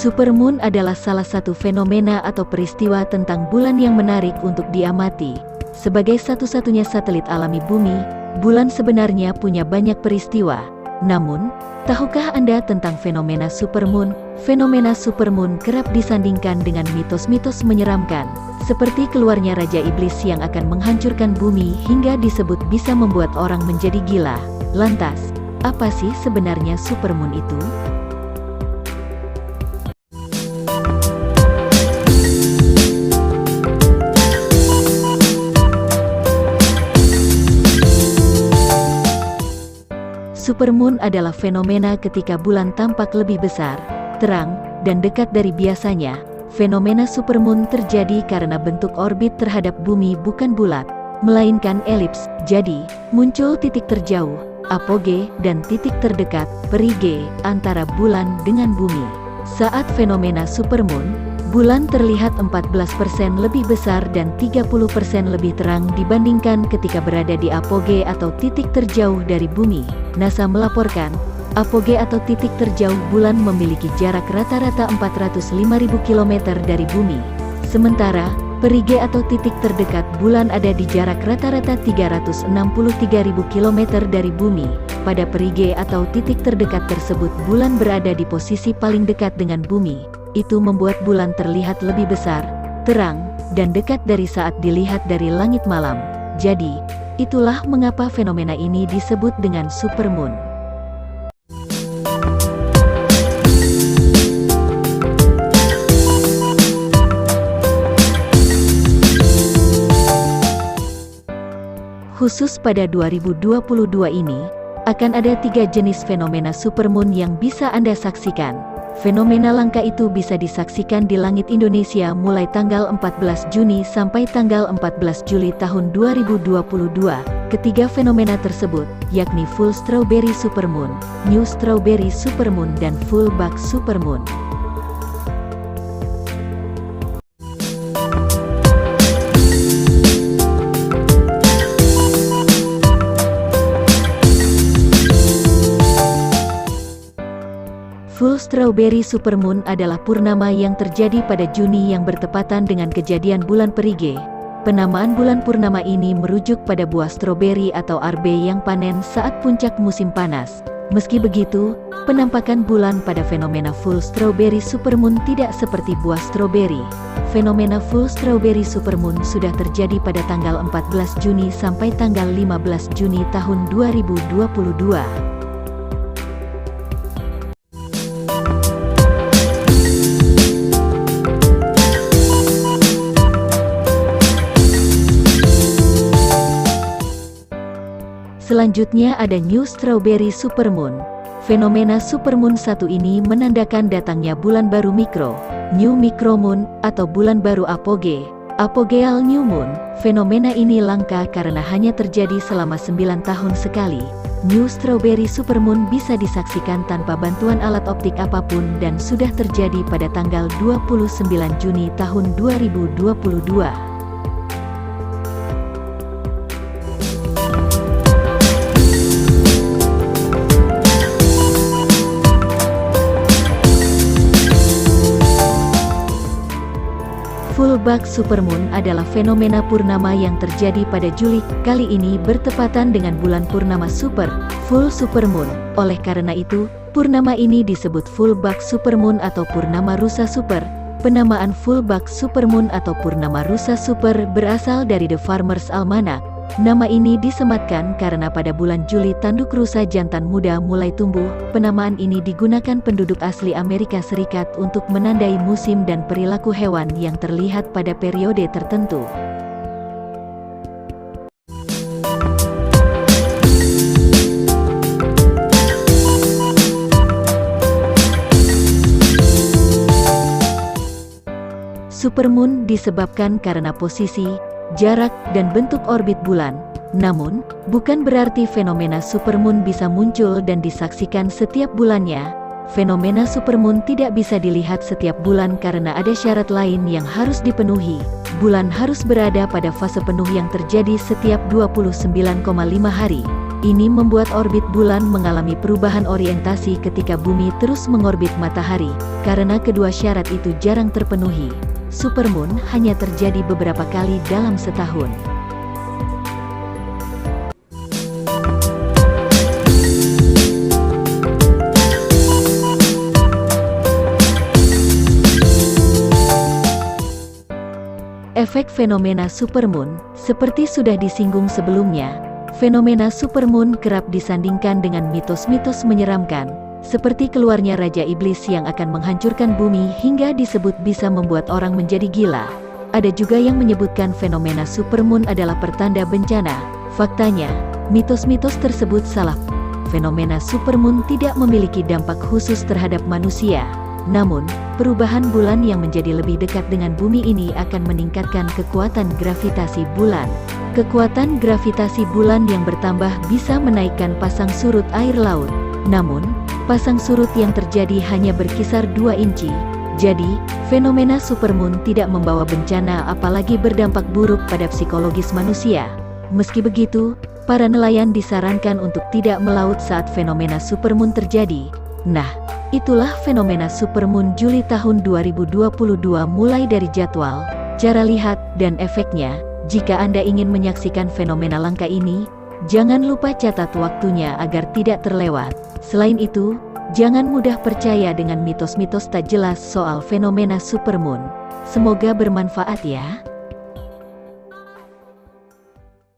Supermoon adalah salah satu fenomena atau peristiwa tentang bulan yang menarik untuk diamati. Sebagai satu-satunya satelit alami bumi, bulan sebenarnya punya banyak peristiwa. Namun, tahukah Anda tentang fenomena supermoon? Fenomena supermoon kerap disandingkan dengan mitos-mitos menyeramkan, seperti keluarnya Raja Iblis yang akan menghancurkan bumi hingga disebut bisa membuat orang menjadi gila. Lantas, apa sih sebenarnya supermoon itu? Supermoon adalah fenomena ketika bulan tampak lebih besar, terang, dan dekat dari biasanya. Fenomena supermoon terjadi karena bentuk orbit terhadap bumi bukan bulat, melainkan elips. Jadi, muncul titik terjauh, apoge, dan titik terdekat, perige, antara bulan dengan bumi. Saat fenomena supermoon, bulan terlihat 14% lebih besar dan 30% lebih terang dibandingkan ketika berada di apoge atau titik terjauh dari bumi. NASA melaporkan, apoge atau titik terjauh bulan memiliki jarak rata-rata 405.000 km dari bumi. Sementara, perige atau titik terdekat bulan ada di jarak rata-rata 363.000 km dari bumi. Pada perige atau titik terdekat tersebut bulan berada di posisi paling dekat dengan bumi. Itu membuat bulan terlihat lebih besar, terang, dan dekat dari saat dilihat dari langit malam. Jadi, itulah mengapa fenomena ini disebut dengan supermoon. Khusus pada 2022 ini, akan ada 3 jenis fenomena supermoon yang bisa Anda saksikan. Fenomena langka itu bisa disaksikan di langit Indonesia mulai tanggal 14 Juni sampai tanggal 14 Juli tahun 2022. Ketiga fenomena tersebut, yakni full strawberry supermoon, new strawberry supermoon, dan full buck supermoon. Full strawberry supermoon adalah purnama yang terjadi pada Juni yang bertepatan dengan kejadian bulan perige. Penamaan bulan purnama ini merujuk pada buah stroberi atau arbe yang panen saat puncak musim panas. Meski begitu, penampakan bulan pada fenomena full strawberry supermoon tidak seperti buah stroberi. Fenomena full strawberry supermoon sudah terjadi pada tanggal 14 Juni sampai tanggal 15 Juni tahun 2022. Selanjutnya ada new strawberry supermoon. Fenomena supermoon satu ini menandakan datangnya bulan baru mikro, new micromoon, atau bulan baru apoge, apogeal new moon. Fenomena ini langka karena hanya terjadi selama 9 tahun sekali. New strawberry supermoon bisa disaksikan tanpa bantuan alat optik apapun dan sudah terjadi pada tanggal 29 Juni tahun 2022. Full buck supermoon adalah fenomena purnama yang terjadi pada Juli. Kali ini bertepatan dengan bulan purnama super, full supermoon. Oleh karena itu, purnama ini disebut full buck supermoon atau purnama rusa super. Penamaan full buck supermoon atau purnama rusa super berasal dari The Farmer's Almanac. Nama ini disematkan karena pada bulan Juli tanduk rusa jantan muda mulai tumbuh. Penamaan ini digunakan penduduk asli Amerika Serikat untuk menandai musim dan perilaku hewan yang terlihat pada periode tertentu. Supermoon disebabkan karena posisi, jarak, dan bentuk orbit bulan. Namun, bukan berarti fenomena supermoon bisa muncul dan disaksikan setiap bulannya. Fenomena supermoon tidak bisa dilihat setiap bulan karena ada syarat lain yang harus dipenuhi. Bulan harus berada pada fase penuh yang terjadi setiap 29,5 hari. Ini membuat orbit bulan mengalami perubahan orientasi ketika bumi terus mengorbit matahari. Karena kedua syarat itu jarang terpenuhi, supermoon hanya terjadi beberapa kali dalam setahun. Efek fenomena supermoon, seperti sudah disinggung sebelumnya, fenomena supermoon kerap disandingkan dengan mitos-mitos menyeramkan, seperti keluarnya Raja Iblis yang akan menghancurkan bumi hingga disebut bisa membuat orang menjadi gila. Ada juga yang menyebutkan fenomena supermoon adalah pertanda bencana. Faktanya, mitos-mitos tersebut salah. Fenomena supermoon tidak memiliki dampak khusus terhadap manusia. Namun, perubahan bulan yang menjadi lebih dekat dengan bumi ini akan meningkatkan kekuatan gravitasi bulan. Kekuatan gravitasi bulan yang bertambah bisa menaikkan pasang surut air laut. Namun, pasang surut yang terjadi hanya berkisar 2 inci. Jadi, fenomena supermoon tidak membawa bencana apalagi berdampak buruk pada psikologis manusia. Meski begitu, para nelayan disarankan untuk tidak melaut saat fenomena supermoon terjadi. Nah, itulah fenomena supermoon Juli tahun 2022 mulai dari jadwal, cara lihat, dan efeknya. Jika Anda ingin menyaksikan fenomena langka ini, jangan lupa catat waktunya agar tidak terlewat. Selain itu, jangan mudah percaya dengan mitos-mitos tak jelas soal fenomena supermoon. Semoga bermanfaat ya.